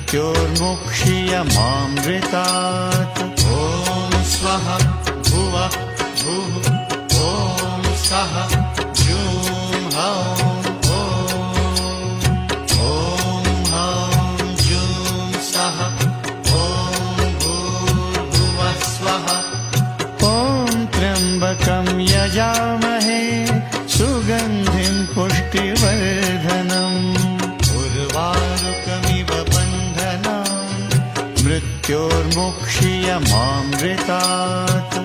मृत्योर्मुक्षीयमामृतात्। ॐ स्वः भुवः भुः ॐ स्वः जूं हौं ॐ हौं जूं सः ॐ भूर्भुवः स्वः। ॐ त्र्यम्बकं यजामहे सुगन्धिं पुष्टिवर्धनम्। उर्वारुकमिव बन्धनान् मृत्योर्मुक्षीयमामृतात्।